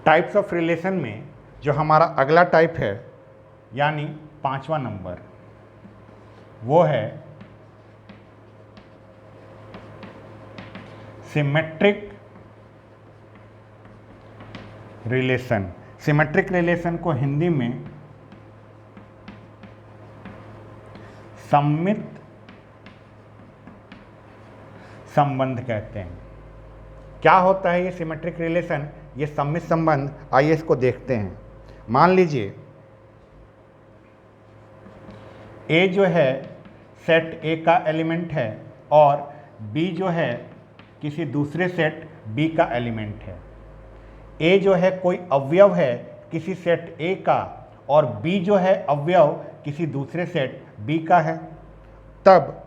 Types of relation में जो हमारा अगला टाइप है यानी 5वां नंबर, वो है सिमेट्रिक रिलेशन। सिमेट्रिक रिलेशन को हिंदी में सममित संबंध कहते हैं। क्या होता है ये सिमेट्रिक रिलेशन, ये सममित संबंध? आइए इसको देखते हैं। मान लीजिए ए जो है सेट ए का एलिमेंट है और बी जो है किसी दूसरे सेट बी का एलिमेंट है। ए जो है कोई अवयव है किसी सेट ए का और बी जो है अवयव किसी दूसरे सेट बी का है, तब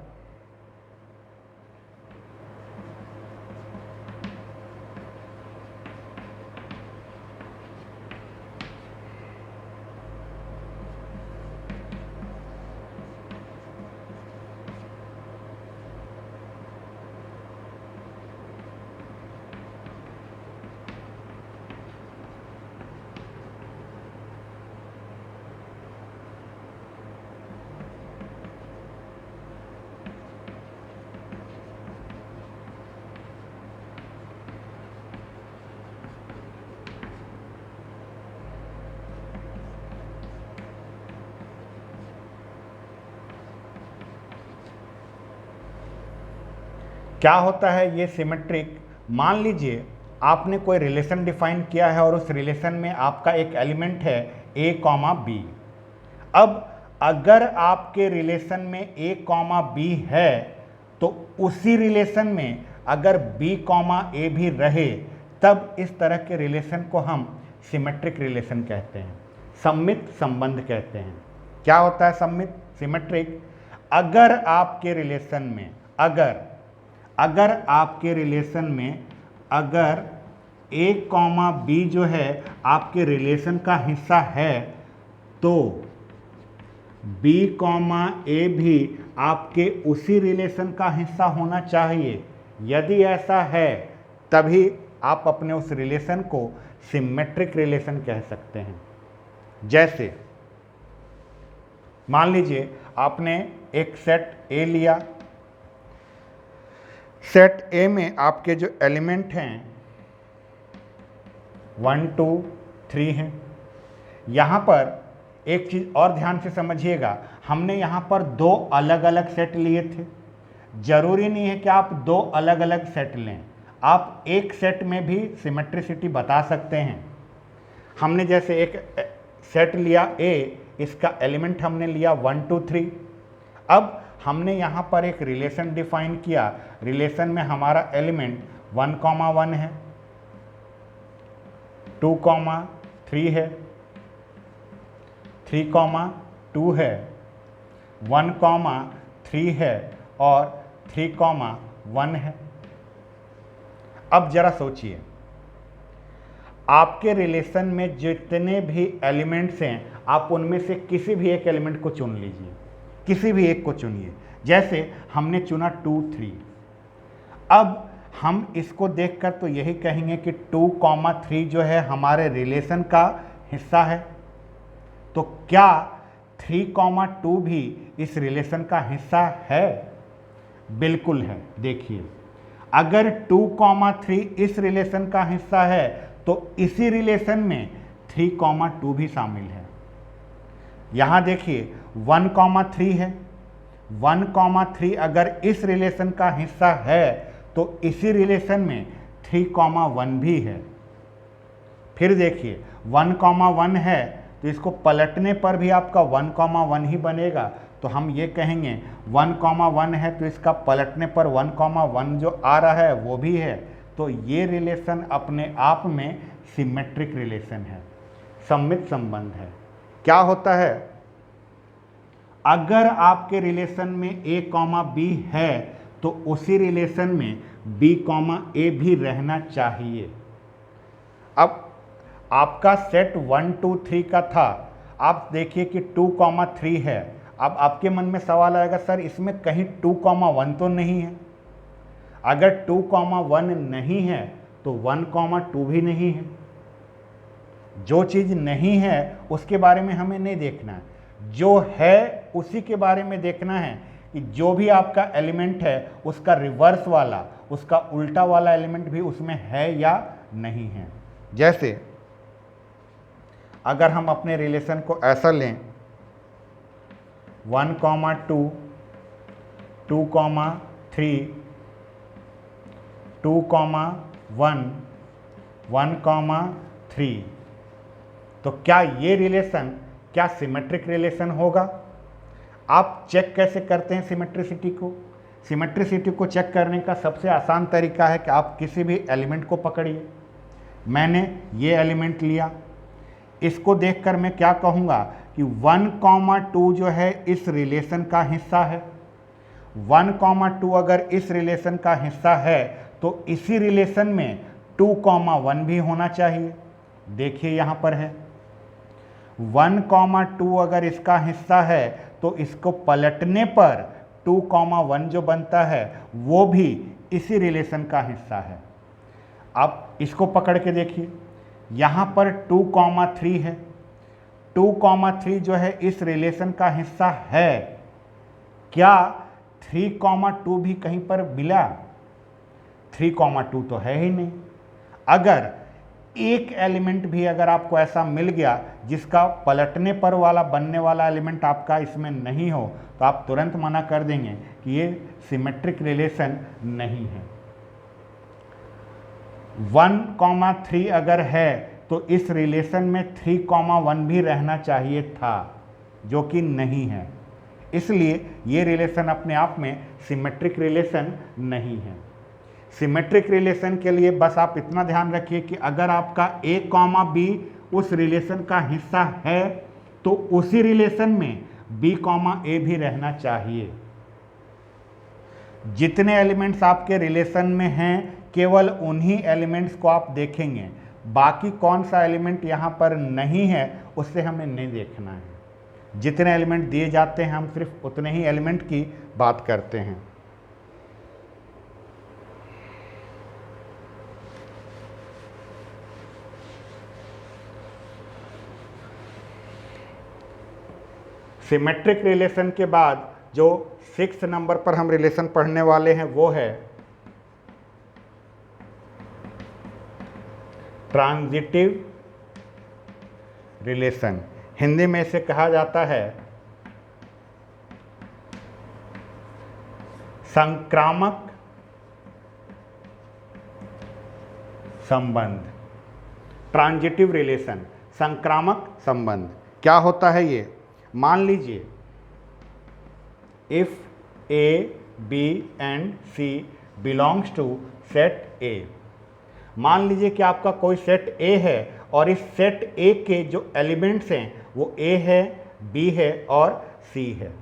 क्या होता है ये सिमेट्रिक? मान लीजिए आपने कोई रिलेशन डिफाइन किया है और उस रिलेशन में आपका एक एलिमेंट है ए कॉमा बी। अब अगर आपके रिलेशन में ए कॉमा बी है तो उसी रिलेशन में अगर बी कॉमा ए भी रहे, तब इस तरह के रिलेशन को हम सिमेट्रिक रिलेशन कहते हैं, सममित संबंध कहते हैं। क्या होता है सममित सिमेट्रिक? अगर आपके रिलेशन में अगर आपके रिलेशन में अगर ए कॉमा बी जो है आपके रिलेशन का हिस्सा है तो बी कॉमा ए भी आपके उसी रिलेशन का हिस्सा होना चाहिए। यदि ऐसा है तभी आप अपने उस रिलेशन को सिमेट्रिक रिलेशन कह सकते हैं। जैसे मान लीजिए आपने एक सेट ए लिया, सेट ए में आपके जो एलिमेंट हैं 1 2 3 हैं। यहाँ पर एक चीज़ और ध्यान से समझिएगा, हमने यहाँ पर दो अलग अलग सेट लिए थे। जरूरी नहीं है कि आप दो अलग अलग सेट लें, आप एक सेट में भी सिमेट्रिसिटी बता सकते हैं। हमने जैसे एक सेट लिया ए, इसका एलिमेंट हमने लिया 1 2 3। अब हमने यहाँ पर एक रिलेशन डिफाइन किया, रिलेशन में हमारा एलिमेंट 1 1 है, 2 3 है, 3 2 है, 1 3 है और 3 1 है। अब जरा सोचिए, आपके रिलेशन में जितने भी एलिमेंट्स हैं आप उनमें से किसी भी एक एलिमेंट को चुन लीजिए, किसी भी एक को चुनिए। जैसे हमने चुना 2 3। अब हम इसको देखकर तो यही कहेंगे कि 2 3 जो है हमारे रिलेशन का हिस्सा है। तो क्या 3 2 भी इस रिलेशन का हिस्सा है? बिल्कुल है। देखिए, अगर 2 3 इस रिलेशन का हिस्सा है तो इसी रिलेशन में 3 2 भी शामिल है। यहाँ देखिए 1 3 है, 1 3 अगर इस रिलेशन का हिस्सा है तो इसी रिलेशन में 3 1 भी है। फिर देखिए 1 1 है तो इसको पलटने पर भी आपका 1 1 ही बनेगा। तो हम ये कहेंगे 1 1 है तो इसका पलटने पर 1 1 जो आ रहा है वो भी है। तो ये रिलेशन अपने आप में सिमेट्रिक रिलेशन है, सममित संबंध है। क्या होता है, अगर आपके रिलेशन में a b है तो उसी रिलेशन में b a भी रहना चाहिए। अब आपका सेट 1 2 3 का था, आप देखिए कि 2 3 है। अब आपके मन में सवाल आएगा, सर इसमें कहीं 2 1 तो नहीं है। अगर 2 1 नहीं है तो 1 2 भी नहीं है। जो चीज़ नहीं है उसके बारे में हमें नहीं देखना है, जो है उसी के बारे में देखना है कि जो भी आपका एलिमेंट है उसका रिवर्स वाला, उसका उल्टा वाला एलिमेंट भी उसमें है या नहीं है। जैसे अगर हम अपने रिलेशन को ऐसा लें 1, 2, 2, 3, 2, 1, 1, 3, तो क्या ये रिलेशन क्या सिमेट्रिक रिलेशन होगा? आप चेक कैसे करते हैं सिमेट्रिसिटी को? सिमेट्रिसिटी को चेक करने का सबसे आसान तरीका है कि आप किसी भी एलिमेंट को पकड़िए। मैंने ये एलिमेंट लिया, इसको देखकर मैं क्या कहूँगा कि 1, 2 जो है इस रिलेशन का हिस्सा है। 1, 2 अगर इस रिलेशन का हिस्सा है तो इसी रिलेशन में 2, 1 भी होना चाहिए। देखिए यहाँ पर है 1, 2 अगर इसका हिस्सा है तो इसको पलटने पर 2, 1 जो बनता है वो भी इसी रिलेशन का हिस्सा है। आप इसको पकड़ के देखिए, यहाँ पर 2, 3 है। 2, 3 जो है इस रिलेशन का हिस्सा है। क्या 3, 2 भी कहीं पर मिला? 3, 2 तो है ही नहीं। अगर एक एलिमेंट भी अगर आपको ऐसा मिल गया जिसका पलटने पर वाला बनने वाला एलिमेंट आपका इसमें नहीं हो तो आप तुरंत मना कर देंगे कि ये सिमेट्रिक रिलेशन नहीं है। 1, 3 अगर है तो इस रिलेशन में 3, 1 भी रहना चाहिए था, जो कि नहीं है। इसलिए ये रिलेशन अपने आप में सिमेट्रिक रिलेशन नहीं है। सिमेट्रिक रिलेशन के लिए बस आप इतना ध्यान रखिए कि अगर आपका a, b उस रिलेशन का हिस्सा है तो उसी रिलेशन में b, a भी रहना चाहिए। जितने एलिमेंट्स आपके रिलेशन में हैं केवल उन्हीं एलिमेंट्स को आप देखेंगे, बाकी कौन सा एलिमेंट यहाँ पर नहीं है उससे हमें नहीं देखना है। जितने एलिमेंट दिए जाते हैं हम सिर्फ उतने ही एलिमेंट की बात करते हैं। सिमेट्रिक रिलेशन के बाद जो 6 नंबर पर हम रिलेशन पढ़ने वाले हैं वो है ट्रांजिटिव रिलेशन। हिंदी में इसे कहा जाता है संक्रामक संबंध। ट्रांजिटिव रिलेशन, संक्रामक संबंध क्या होता है ये? मान लीजिए if A, B and C belongs to set A। मान लीजिए कि आपका कोई सेट A है और इस सेट A के जो एलिमेंट्स हैं वो A है, B है और C है,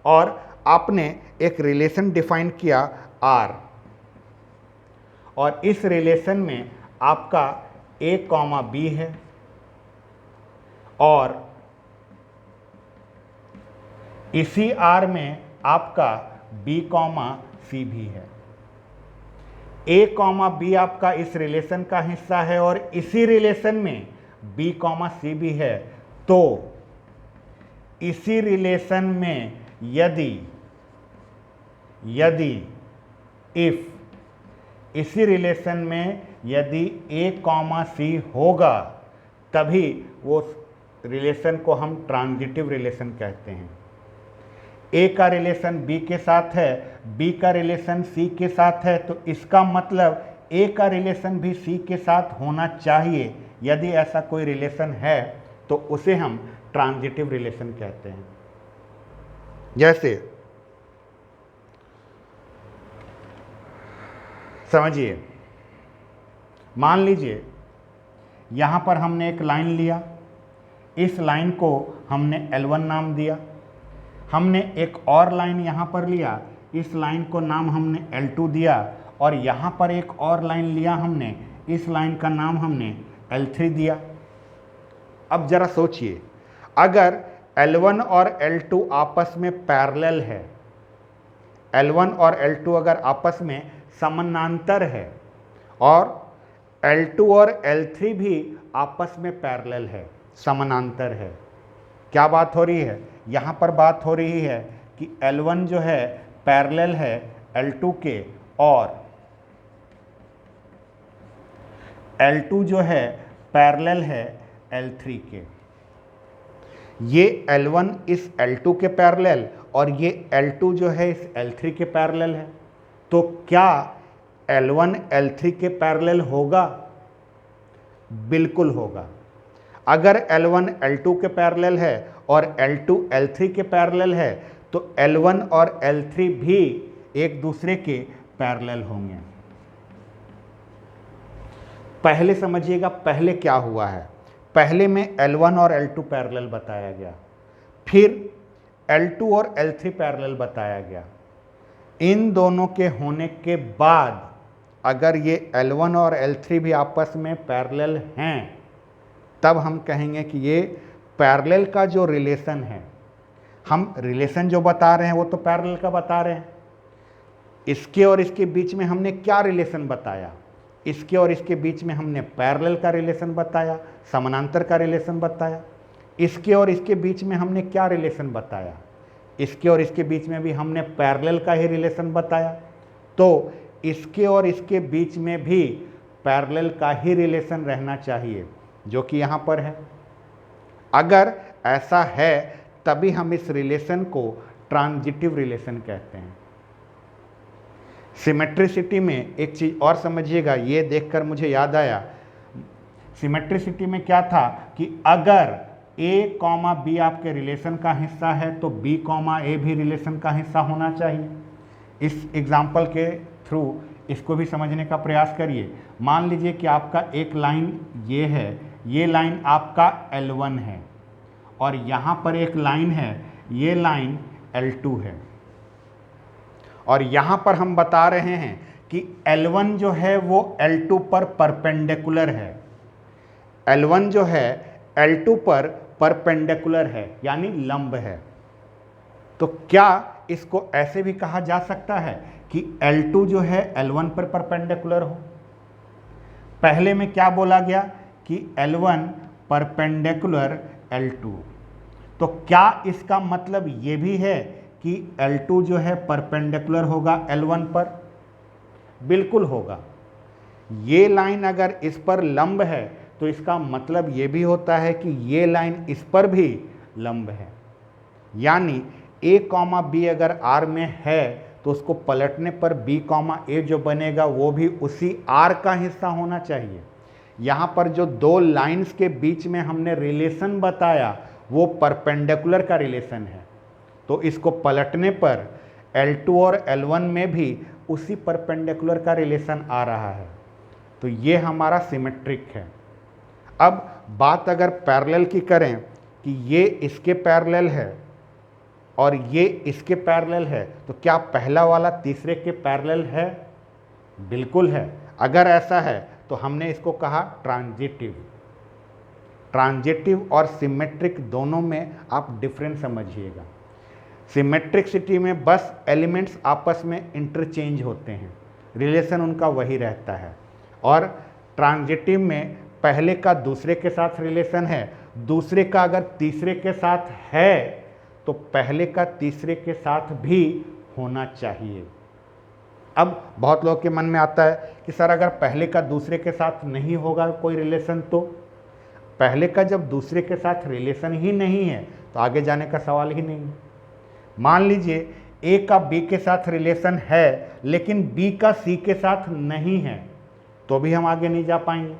और आपने एक रिलेशन डिफाइन किया R, और इस रिलेशन में आपका A, B है और इसी R में आपका B, C भी है। A, B आपका इस रिलेशन का हिस्सा है और इसी रिलेशन में B, C भी है। तो इसी रिलेशन में इसी रिलेशन में यदि A, C होगा तभी वो रिलेशन को हम ट्रांजिटिव रिलेशन कहते हैं। A का रिलेशन B के साथ है, B का रिलेशन C के साथ है, तो इसका मतलब A का रिलेशन भी C के साथ होना चाहिए। यदि ऐसा कोई रिलेशन है तो उसे हम ट्रांजिटिव रिलेशन कहते हैं। जैसे समझिए, मान लीजिए यहाँ पर हमने एक लाइन लिया, इस लाइन को हमने L1 नाम दिया। हमने एक और लाइन यहाँ पर लिया, इस लाइन को नाम हमने L2 दिया, और यहाँ पर एक और लाइन लिया हमने, इस लाइन का नाम हमने L3 दिया। अब जरा सोचिए, अगर L1 और L2 आपस में पैरेलल है, L1 और L2 अगर आपस में समानांतर है और L2 और L3 भी आपस में पैरेलल है, समानांतर है। क्या बात हो रही है? यहाँ पर बात हो रही है कि L1 जो है पैरेलल है L2 के, और L2 जो है पैरेलल है L3 के। ये L1 इस L2 के पैरेलल और ये L2 जो है इस L3 के पैरेलल है। तो क्या L1 L3 के पैरेलल होगा? बिल्कुल होगा। अगर L1 L2 के पैरेलल है और L2 L3 के पैरेलल है तो L1 और L3 भी एक दूसरे के पैरेलल होंगे। पहले समझिएगा पहले क्या हुआ है। पहले में L1 और L2 पैरेलल बताया गया, फिर L2 और L3 पैरेलल बताया गया। इन दोनों के होने के बाद अगर ये L1 और L3 भी आपस में पैरेलल हैं, तब हम कहेंगे कि ये पैरेलल का जो रिलेशन है, हम रिलेशन जो बता रहे हैं वो तो पैरेलल का बता रहे हैं। इसके और इसके बीच में हमने क्या रिलेशन बताया? इसके और इसके बीच में हमने पैरेलल का रिलेशन बताया, समानांतर का रिलेशन बताया। इसके और इसके बीच में हमने क्या रिलेशन बताया? इसके और इसके बीच में भी हमने पैरेलल का ही रिलेशन बताया। तो इसके और इसके बीच में भी पैरेलल का ही रिलेशन रहना चाहिए, जो कि यहाँ पर है। अगर ऐसा है तभी हम इस रिलेशन को ट्रांजिटिव रिलेशन कहते हैं। सिमेट्रिसिटी में एक चीज़ और समझिएगा, ये देखकर मुझे याद आया, सिमेट्रिसिटी में क्या था कि अगर A, B आपके रिलेशन का हिस्सा है तो B, A भी रिलेशन का हिस्सा होना चाहिए। इस एग्जाम्पल के थ्रू इसको भी समझने का प्रयास करिए। मान लीजिए कि आपका एक लाइन ये है, ये लाइन आपका L1 है और यहाँ पर एक लाइन है, ये लाइन L2 है। और यहाँ पर हम बता रहे हैं कि L1 जो है वो L2 पर परपेंडिकुलर है। L1 जो है L2 पर परपेंडिकुलर है, यानी लंब है। तो क्या इसको ऐसे भी कहा जा सकता है कि L2 जो है L1 पर परपेंडिकुलर हो? पहले में क्या बोला गया कि L1 परपेंडिकुलर L2। तो क्या इसका मतलब ये भी है कि L2 जो है परपेंडिकुलर होगा L1 पर? बिल्कुल होगा। ये लाइन अगर इस पर लंब है तो इसका मतलब ये भी होता है कि ये लाइन इस पर भी लंब है। यानी A, B अगर R में है तो उसको पलटने पर B, A जो बनेगा वो भी उसी R का हिस्सा होना चाहिए। यहाँ पर जो दो लाइंस के बीच में हमने रिलेशन बताया वो परपेंडिकुलर का रिलेशन है, तो इसको पलटने पर L2 और L1 में भी उसी परपेंडिकुलर का रिलेशन आ रहा है। तो ये हमारा सिमेट्रिक है। अब बात अगर पैरेलल की करें कि ये इसके पैरेलल है और ये इसके पैरेलल है, तो क्या पहला वाला तीसरे के पैरेलल है? बिल्कुल है। अगर ऐसा है तो हमने इसको कहा ट्रांजिटिव। ट्रांजिटिव और सिमेट्रिक दोनों में आप डिफरेंस समझिएगा। सिमेट्रिसिटी में बस एलिमेंट्स आपस में इंटरचेंज होते हैं, रिलेशन उनका वही रहता है। और ट्रांजिटिव में पहले का दूसरे के साथ रिलेशन है, दूसरे का अगर तीसरे के साथ है तो पहले का तीसरे के साथ भी होना चाहिए। अब बहुत लोगों के मन में आता है कि सर अगर पहले का दूसरे के साथ नहीं होगा कोई रिलेशन, तो पहले का जब दूसरे के साथ रिलेशन ही नहीं है तो आगे जाने का सवाल ही नहीं है। मान लीजिए A का B के साथ रिलेशन है लेकिन B का C के साथ नहीं है, तो भी हम आगे नहीं जा पाएंगे।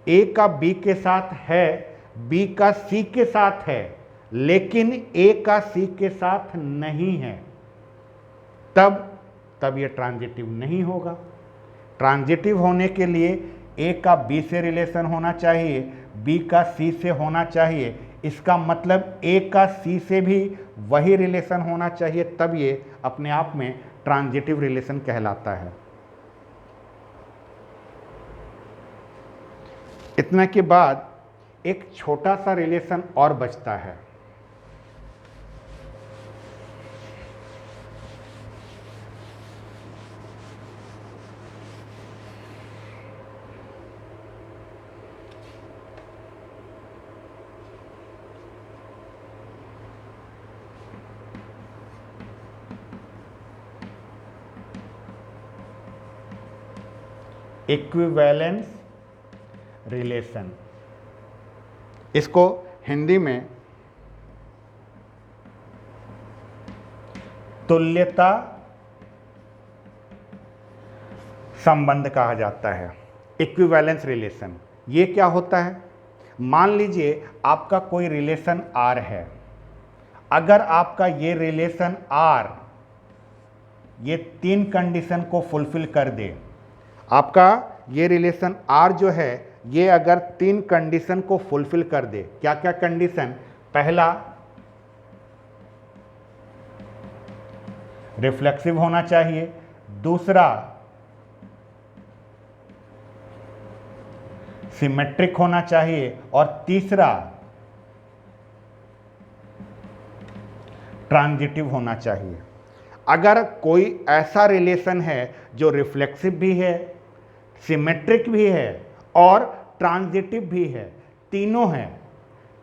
A का B के साथ है, B का C के साथ है, लेकिन A का C के साथ नहीं है, तब ये ट्रांजिटिव नहीं होगा। ट्रांजिटिव होने के लिए A का B से रिलेशन होना चाहिए, B का C से होना चाहिए, इसका मतलब A का C से भी वही रिलेशन होना चाहिए, तब ये अपने आप में ट्रांजिटिव रिलेशन कहलाता है। इतना के बाद एक छोटा सा रिलेशन और बचता है। इक्विवेलेंस रिलेशन, इसको हिंदी में तुल्यता संबंध कहा जाता है। इक्विवेलेंस रिलेशन ये क्या होता है? मान लीजिए आपका कोई रिलेशन R है, अगर आपका ये रिलेशन R ये 3 कंडीशन को फुलफिल कर दे, आपका ये रिलेशन R जो है ये अगर 3 कंडीशन को फुलफिल कर दे, क्या क्या कंडीशन? पहला, रिफ्लेक्सिव होना चाहिए, दूसरा सिमेट्रिक होना चाहिए, और तीसरा ट्रांजिटिव होना चाहिए। अगर कोई ऐसा रिलेशन है जो रिफ्लेक्सिव भी है, सिमेट्रिक भी है और ट्रांजिटिव भी है, तीनों हैं,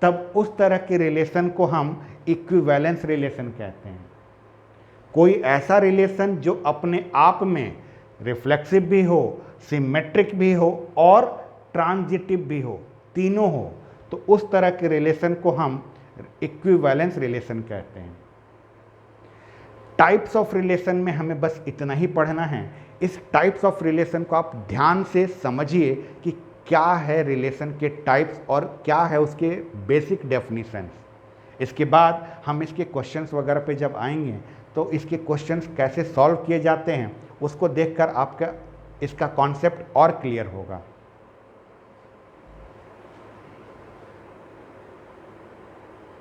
तब उस तरह के रिलेशन को हम इक्विवेलेंस रिलेशन कहते हैं। कोई ऐसा रिलेशन जो अपने आप में रिफ्लेक्सिव भी हो, सिमेट्रिक भी हो और ट्रांजिटिव भी हो, तीनों हो, तो उस तरह के रिलेशन को हम इक्विवेलेंस रिलेशन कहते हैं। टाइप्स ऑफ रिलेशन में हमें बस इतना ही पढ़ना है। इस टाइप्स ऑफ रिलेशन को आप ध्यान से समझिए कि क्या है रिलेशन के टाइप्स और क्या है उसके बेसिक डेफिनेशंस। इसके बाद हम इसके क्वेश्चंस वगैरह पे जब आएंगे तो इसके क्वेश्चंस कैसे सॉल्व किए जाते हैं उसको देखकर आपका इसका कॉन्सेप्ट और क्लियर होगा।